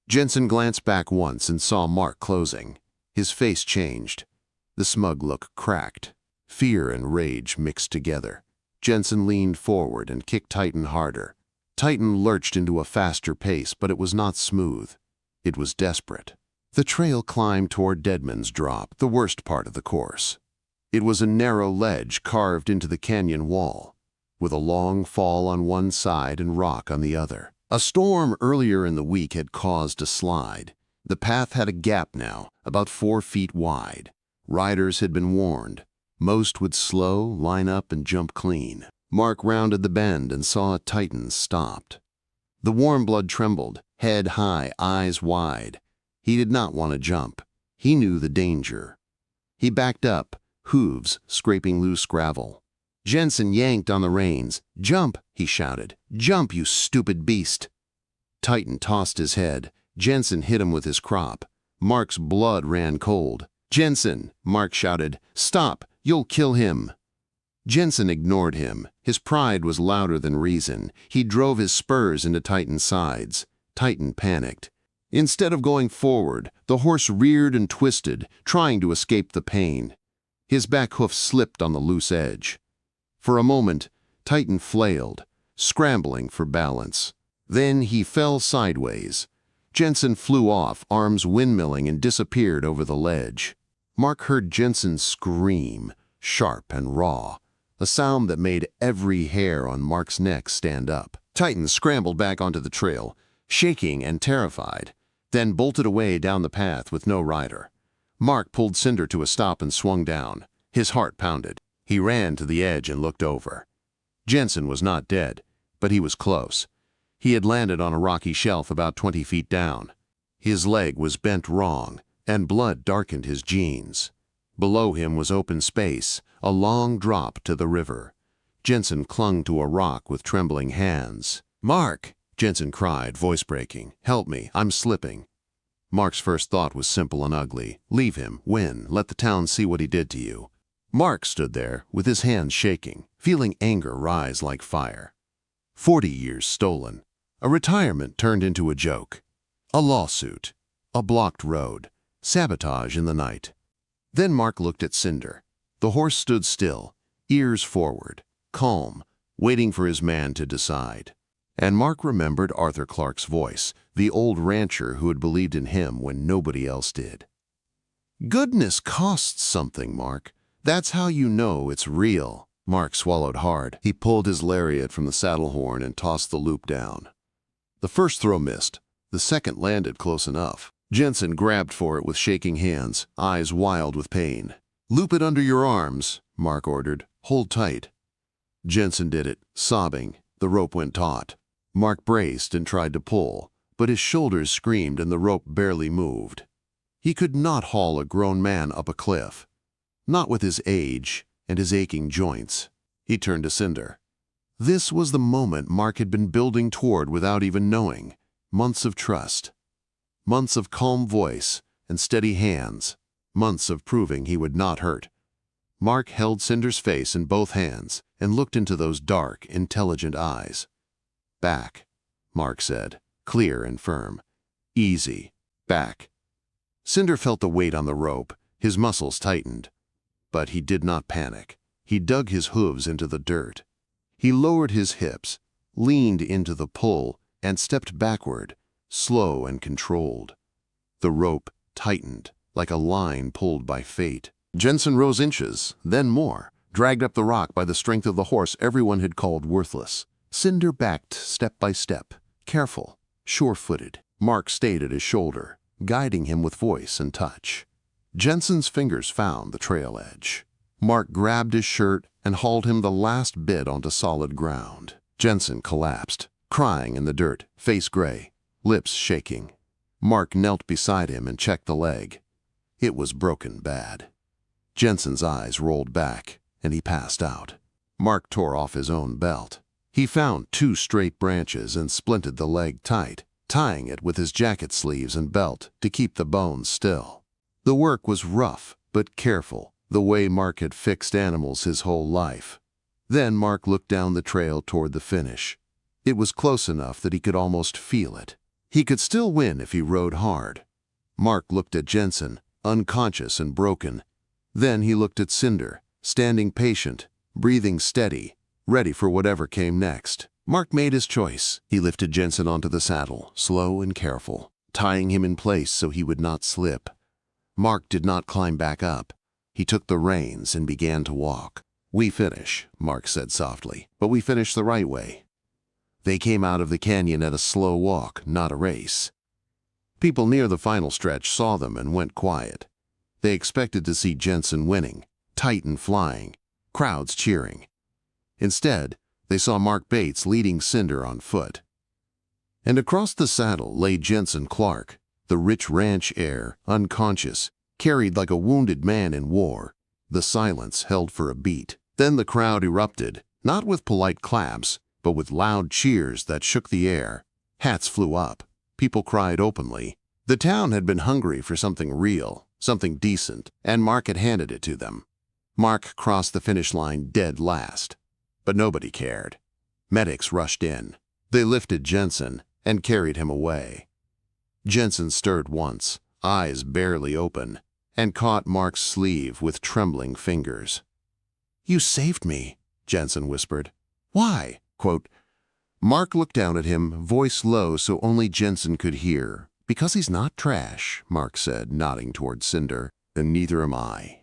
Jensen glanced back once and saw Mark closing. His face changed. The smug look cracked. Fear and rage mixed together. Jensen leaned forward and kicked Titan harder. Titan lurched into a faster pace, but it was not smooth. It was desperate. The trail climbed toward Deadman's Drop, the worst part of the course. It was a narrow ledge carved into the canyon wall, with a long fall on one side and rock on the other. A storm earlier in the week had caused a slide. The path had a gap now, about 4 feet wide. Riders had been warned. Most would slow, line up, and jump clean. Mark rounded the bend and saw a Titan stopped. The warm blood trembled, head high, eyes wide. He did not want to jump. He knew the danger. He backed up, hooves scraping loose gravel. Jensen yanked on the reins. "Jump!" he shouted. "Jump, you stupid beast!" Titan tossed his head. Jensen hit him with his crop. Mark's blood ran cold. "Jensen!" Mark shouted. "Stop! You'll kill him!" Jensen ignored him. His pride was louder than reason. He drove his spurs into Titan's sides. Titan panicked. Instead of going forward, the horse reared and twisted, trying to escape the pain. His back hoof slipped on the loose edge. For a moment, Titan flailed, scrambling for balance. Then he fell sideways. Jensen flew off, arms windmilling, and disappeared over the ledge. Mark heard Jensen scream, sharp and raw, a sound that made every hair on Mark's neck stand up. Titan scrambled back onto the trail, shaking and terrified, then bolted away down the path with no rider. Mark pulled Cinder to a stop and swung down. His heart pounded. He ran to the edge and looked over. Jensen was not dead, but he was close. He had landed on a rocky shelf about 20 feet down. His leg was bent wrong, and blood darkened his jeans. Below him was open space, a long drop to the river. Jensen clung to a rock with trembling hands. "Mark!" Jensen cried, voice breaking. "Help me, I'm slipping." Mark's first thought was simple and ugly. Leave him, win, let the town see what he did to you. Mark stood there, with his hands shaking, feeling anger rise like fire. 40 years stolen. A retirement turned into a joke. A lawsuit. A blocked road. Sabotage in the night. Then Mark looked at Cinder. The horse stood still, ears forward, calm, waiting for his man to decide. And Mark remembered Arthur Clark's voice, the old rancher who had believed in him when nobody else did. Goodness costs something, Mark. That's how you know it's real. Mark swallowed hard. He pulled his lariat from the saddle horn and tossed the loop down. The first throw missed. The second landed close enough. Jensen grabbed for it with shaking hands, eyes wild with pain. "Loop it under your arms," Mark ordered. "Hold tight." Jensen did it, sobbing. The rope went taut. Mark braced and tried to pull, but his shoulders screamed and the rope barely moved. He could not haul a grown man up a cliff. Not with his age and his aching joints. He turned to Cinder. This was the moment Mark had been building toward without even knowing. Months of trust. Months of calm voice and steady hands. Months of proving he would not hurt. Mark held Cinder's face in both hands and looked into those dark, intelligent eyes. "Back," Mark said, clear and firm. "Easy. Back." Cinder felt the weight on the rope. His muscles tightened. But he did not panic. He dug his hooves into the dirt. He lowered his hips, leaned into the pull, and stepped backward, slow and controlled. The rope tightened, like a line pulled by fate. Jensen rose inches, then more, dragged up the rock by the strength of the horse everyone had called worthless. Cinder backed step by step, careful, sure-footed. Mark stayed at his shoulder, guiding him with voice and touch. Jensen's fingers found the trail edge. Mark grabbed his shirt and hauled him the last bit onto solid ground. Jensen collapsed, crying in the dirt, face gray, lips shaking. Mark knelt beside him and checked the leg. It was broken bad. Jensen's eyes rolled back, and he passed out. Mark tore off his own belt. He found 2 straight branches and splinted the leg tight, tying it with his jacket sleeves and belt to keep the bones still. The work was rough but careful, the way Mark had fixed animals his whole life. Then Mark looked down the trail toward the finish. It was close enough that he could almost feel it. He could still win if he rode hard. Mark looked at Jensen, unconscious and broken. Then he looked at Cinder, standing patient, breathing steady, ready for whatever came next. Mark made his choice. He lifted Jensen onto the saddle, slow and careful, tying him in place so he would not slip. Mark did not climb back up. He took the reins and began to walk. "We finish," Mark said softly, "but we finish the right way." They came out of the canyon at a slow walk, not a race. People near the final stretch saw them and went quiet. They expected to see Jensen winning, Titan flying, crowds cheering. Instead, they saw Mark Bates leading Cinder on foot. And across the saddle lay Jensen Clark, the rich ranch heir, unconscious, carried like a wounded man in war. The silence held for a beat. Then the crowd erupted, not with polite claps, but with loud cheers that shook the air. Hats flew up. People cried openly. The town had been hungry for something real, something decent, and Mark had handed it to them. Mark crossed the finish line dead last. But nobody cared. Medics rushed in. They lifted Jensen and carried him away. Jensen stirred once, eyes barely open, and caught Mark's sleeve with trembling fingers. "You saved me," Jensen whispered. "Why?" Quote, Mark looked down at him, voice low so only Jensen could hear. "Because he's not trash," Mark said, nodding toward Cinder. "Then neither am I."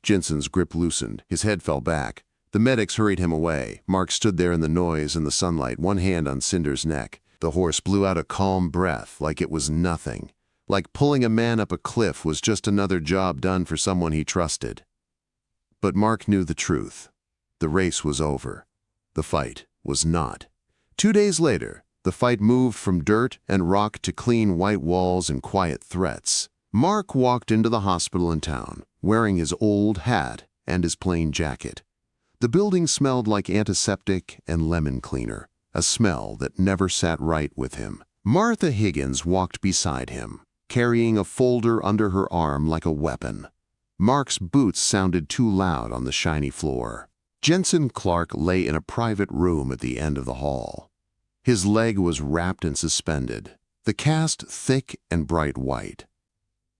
Jensen's grip loosened. His head fell back. The medics hurried him away. Mark stood there in the noise and the sunlight, one hand on Cinder's neck. The horse blew out a calm breath like it was nothing. Like pulling a man up a cliff was just another job done for someone he trusted. But Mark knew the truth. The race was over. The fight was not. 2 days later, the fight moved from dirt and rock to clean white walls and quiet threats. Mark walked into the hospital in town, wearing his old hat and his plain jacket. The building smelled like antiseptic and lemon cleaner, a smell that never sat right with him. Martha Higgins walked beside him, carrying a folder under her arm like a weapon. Mark's boots sounded too loud on the shiny floor. Jensen Clark lay in a private room at the end of the hall. His leg was wrapped and suspended, the cast thick and bright white.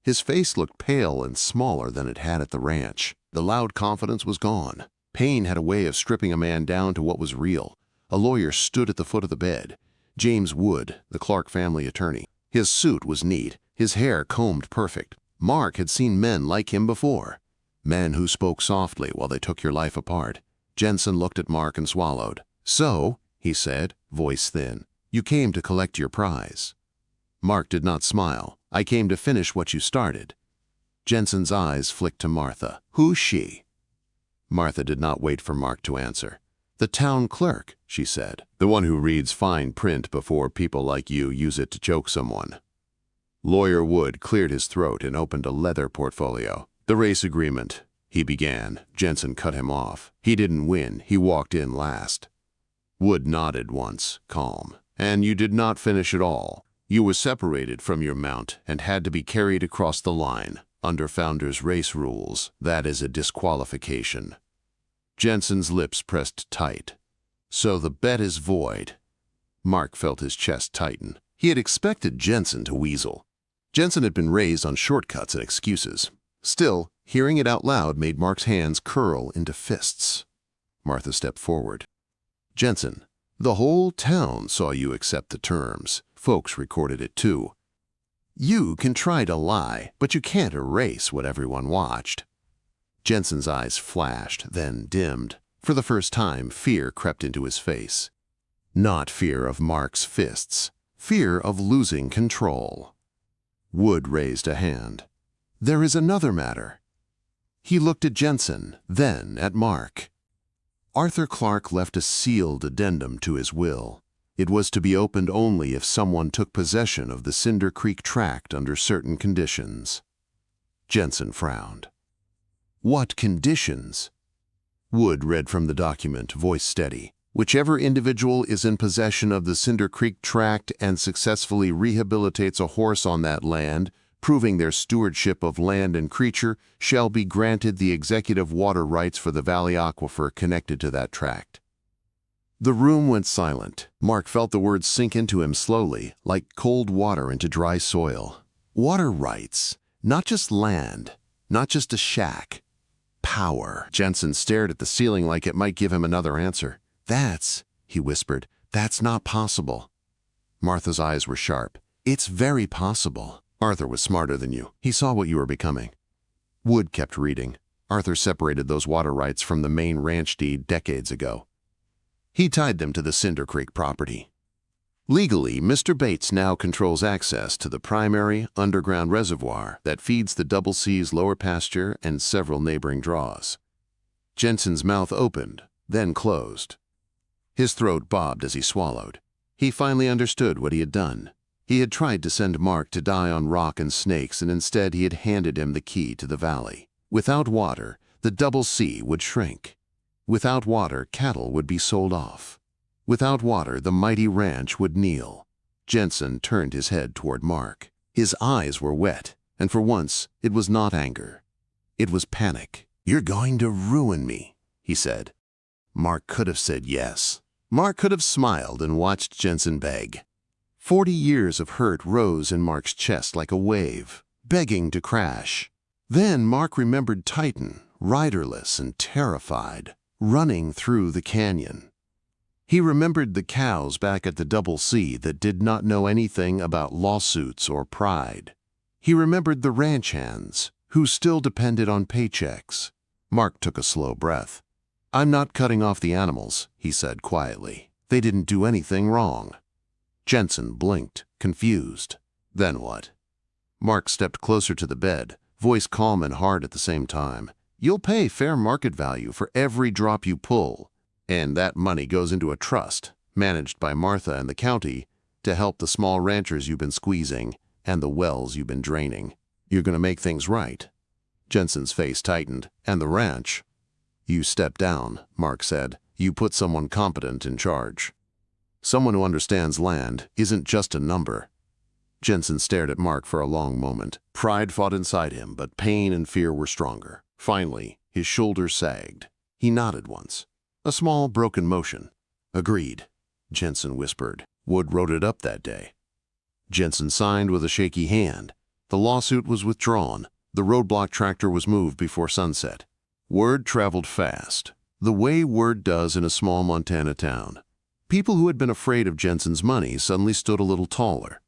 His face looked pale and smaller than it had at the ranch. The loud confidence was gone. Pain had a way of stripping a man down to what was real. A lawyer stood at the foot of the bed. James Wood, the Clark family attorney. His suit was neat, his hair combed perfect. Mark had seen men like him before. Men who spoke softly while they took your life apart. Jensen looked at Mark and swallowed. "So," he said, voice thin, "you came to collect your prize." Mark did not smile. "I came to finish what you started." Jensen's eyes flicked to Martha. "Who's she?" Martha did not wait for Mark to answer. "The town clerk," she said. "The one who reads fine print before people like you use it to choke someone." Lawyer Wood cleared his throat and opened a leather portfolio. "The race agreement," he began. Jensen cut him off. "He didn't win. He walked in last." Wood nodded once, calm. And you did not finish it all. You were separated from your mount and had to be carried across the line. Under Founder's race rules, that is a disqualification. Jensen's lips pressed tight. So the bet is void. Mark felt his chest tighten. He had expected Jensen to weasel. Jensen had been raised on shortcuts and excuses. Still, hearing it out loud made Mark's hands curl into fists. Martha stepped forward. Jensen, the whole town saw you accept the terms. Folks recorded it too. You can try to lie, but you can't erase what everyone watched. Jensen's eyes flashed, then dimmed. For the first time, fear crept into his face. Not fear of Mark's fists. Fear of losing control. Wood raised a hand. There is another matter. He looked at Jensen, then at Mark. Arthur Clark left a sealed addendum to his will. It was to be opened only if someone took possession of the Cinder Creek tract under certain conditions. Jensen frowned. What conditions? Wood read from the document, voice steady. Whichever individual is in possession of the Cinder Creek tract and successfully rehabilitates a horse on that land, proving their stewardship of land and creature, shall be granted the executive water rights for the valley aquifer connected to that tract. The room went silent. Mark felt the words sink into him slowly, like cold water into dry soil. Water rights, not just land, not just a shack. Power. Jensen stared at the ceiling like it might give him another answer. He whispered, that's not possible. Martha's eyes were sharp. It's very possible. Arthur was smarter than you. He saw what you were becoming. Wood kept reading. Arthur separated those water rights from the main ranch deed decades ago. He tied them to the Cinder Creek property. Legally, Mr. Bates now controls access to the primary underground reservoir that feeds the Double C's lower pasture and several neighboring draws. Jensen's mouth opened, then closed. His throat bobbed as he swallowed. He finally understood what he had done. He had tried to send Mark to die on rock and snakes, and instead he had handed him the key to the valley. Without water, the Double C would shrink. Without water, cattle would be sold off. Without water, the mighty ranch would kneel. Jensen turned his head toward Mark. His eyes were wet, and for once, it was not anger. It was panic. You're going to ruin me, he said. Mark could have said yes. Mark could have smiled and watched Jensen beg. 40 years of hurt rose in Mark's chest like a wave, begging to crash. Then Mark remembered Titan, riderless and terrified, running through the canyon. He remembered the cows back at the Double C that did not know anything about lawsuits or pride. He remembered the ranch hands, who still depended on paychecks. Mark took a slow breath. I'm not cutting off the animals, he said quietly. They didn't do anything wrong. Jensen blinked, confused. Then what? Mark stepped closer to the bed, voice calm and hard at the same time. You'll pay fair market value for every drop you pull, and that money goes into a trust, managed by Martha and the county, to help the small ranchers you've been squeezing and the wells you've been draining. You're going to make things right. Jensen's face tightened. And the ranch? You step down, Mark said. You put someone competent in charge. Someone who understands land isn't just a number. Jensen stared at Mark for a long moment. Pride fought inside him, but pain and fear were stronger. Finally, his shoulders sagged. He nodded once. A small, broken motion. Agreed, Jensen whispered. Wood wrote it up that day. Jensen signed with a shaky hand. The lawsuit was withdrawn. The roadblock tractor was moved before sunset. Word traveled fast, the way word does in a small Montana town. People who had been afraid of Jensen's money suddenly stood a little taller.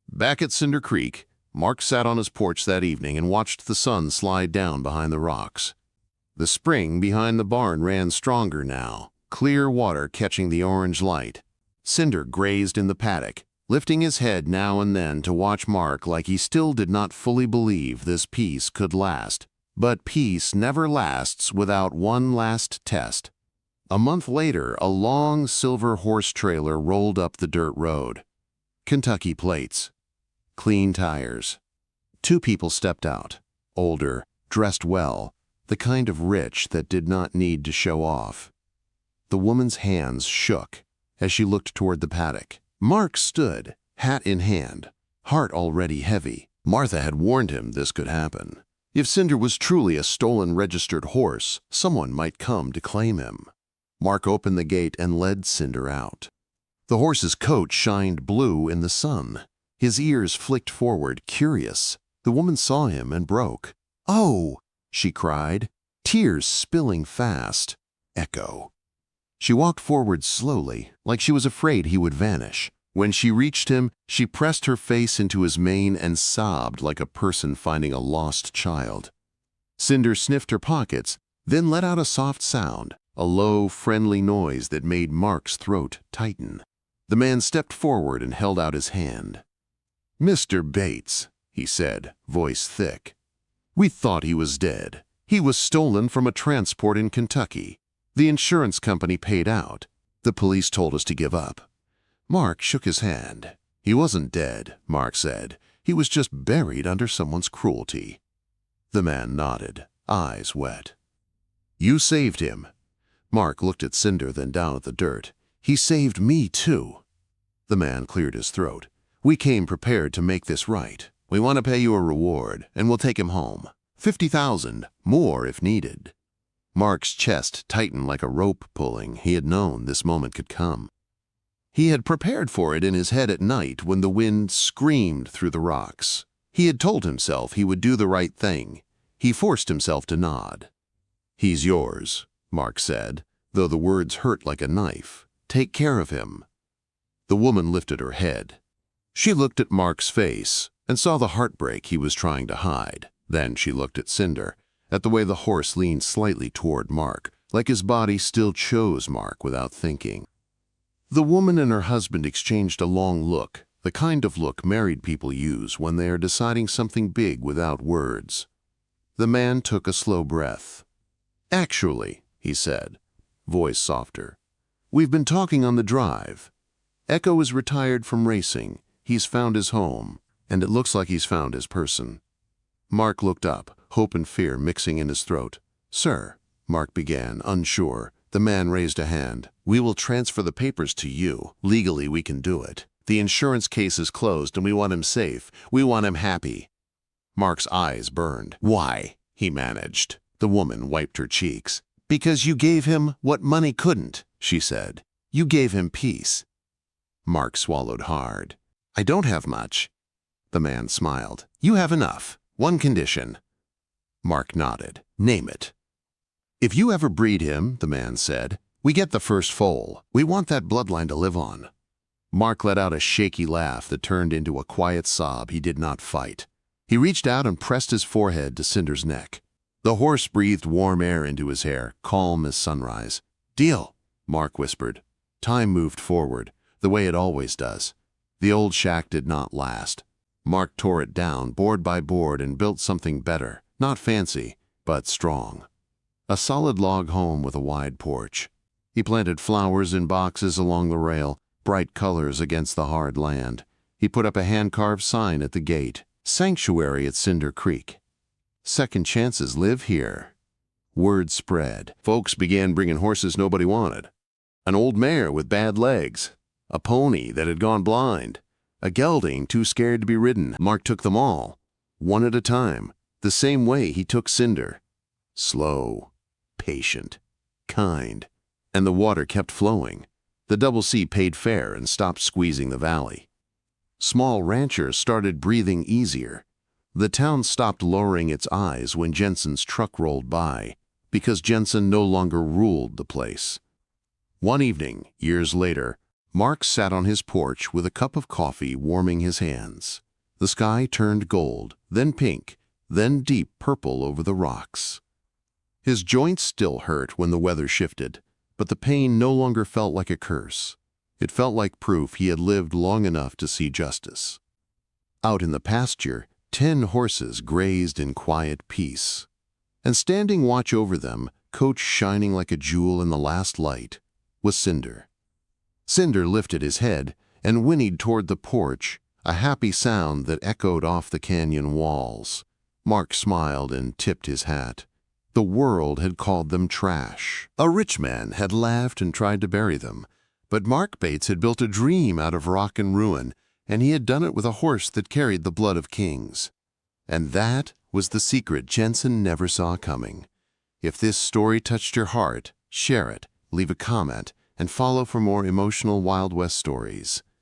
Back at Cinder Creek, Mark sat on his porch that evening and watched the sun slide down behind the rocks. The spring behind the barn ran stronger now, clear water catching the orange light. Cinder grazed in the paddock, lifting his head now and then to watch Mark like he still did not fully believe this peace could last. But peace never lasts without one last test. A month later, a long silver horse trailer rolled up the dirt road. Kentucky plates. Clean tires. 2 people stepped out, older, dressed well, the kind of rich that did not need to show off. The woman's hands shook. as she looked toward the paddock. Mark stood, hat in hand, heart already heavy. Martha had warned him this could happen. If Cinder was truly a stolen registered horse, someone might come to claim him. Mark opened the gate and led Cinder out. The horse's coat shined blue in the sun. His ears flicked forward, curious. The woman saw him and broke. "Oh!" she cried, tears spilling fast. Echo. She walked forward slowly, like she was afraid he would vanish. When she reached him, she pressed her face into his mane and sobbed like a person finding a lost child. Cinder sniffed her pockets, then let out a soft sound, a low, friendly noise that made Mark's throat tighten. The man stepped forward and held out his hand. "Mr. Bates," he said, voice thick. "We thought he was dead. He was stolen from a transport in Kentucky. The insurance company paid out. The police told us to give up." Mark shook his hand. "He wasn't dead," Mark said. "He was just buried under someone's cruelty." The man nodded, eyes wet. "You saved him." Mark looked at Cinder, then down at the dirt. "He saved me, too." The man cleared his throat. "We came prepared to make this right. We want to pay you a reward, and we'll take him home. 50,000, more if needed." Mark's chest tightened like a rope pulling. He had known this moment could come. He had prepared for it in his head at night when the wind screamed through the rocks. He had told himself he would do the right thing. He forced himself to nod. "He's yours," Mark said, though the words hurt like a knife. "Take care of him." The woman lifted her head. She looked at Mark's face and saw the heartbreak he was trying to hide. Then she looked at Cinder, at the way the horse leaned slightly toward Mark, like his body still chose Mark without thinking. The woman and her husband exchanged a long look, the kind of look married people use when they are deciding something big without words. The man took a slow breath. "Actually," he said, voice softer, "we've been talking on the drive. Echo is retired from racing. He's found his home, and it looks like he's found his person." Mark looked up, hope and fear mixing in his throat. "Sir," Mark began, unsure. The man raised a hand. "We will transfer the papers to you. Legally, we can do it. The insurance case is closed and we want him safe. We want him happy." Mark's eyes burned. "Why?" he managed. The woman wiped her cheeks. "Because you gave him what money couldn't," she said. "You gave him peace." Mark swallowed hard. "I don't have much." The man smiled. "You have enough. One condition." Mark nodded. "Name it." "If you ever breed him," the man said, "we get the first foal. We want that bloodline to live on." Mark let out a shaky laugh that turned into a quiet sob he did not fight. He reached out and pressed his forehead to Cinder's neck. The horse breathed warm air into his hair, calm as sunrise. "Deal," Mark whispered. Time moved forward, the way it always does. The old shack did not last. Mark tore it down, board by board, and built something better. Not fancy, but strong. A solid log home with a wide porch. He planted flowers in boxes along the rail, bright colors against the hard land. He put up a hand-carved sign at the gate. "Sanctuary at Cinder Creek. Second chances live here." Word spread. Folks began bringing horses nobody wanted. An old mare with bad legs. A pony that had gone blind. A gelding too scared to be ridden. Mark took them all, one at a time, the same way he took Cinder. Slow, patient, kind. And the water kept flowing. The Double C paid fair and stopped squeezing the valley. Small ranchers started breathing easier. The town stopped lowering its eyes when Jensen's truck rolled by, because Jensen no longer ruled the place. One evening, years later, Mark sat on his porch with a cup of coffee warming his hands. The sky turned gold, then pink, then deep purple over the rocks. His joints still hurt when the weather shifted, but the pain no longer felt like a curse. It felt like proof he had lived long enough to see justice. Out in the pasture, 10 horses grazed in quiet peace. And standing watch over them, coach shining like a jewel in the last light, was Cinder. Cinder lifted his head and whinnied toward the porch, a happy sound that echoed off the canyon walls. Mark smiled and tipped his hat. The world had called them trash. A rich man had laughed and tried to bury them. But Mark Bates had built a dream out of rock and ruin, and he had done it with a horse that carried the blood of kings. And that was the secret Jensen never saw coming. If this story touched your heart, share it, leave a comment, and follow for more emotional Wild West stories.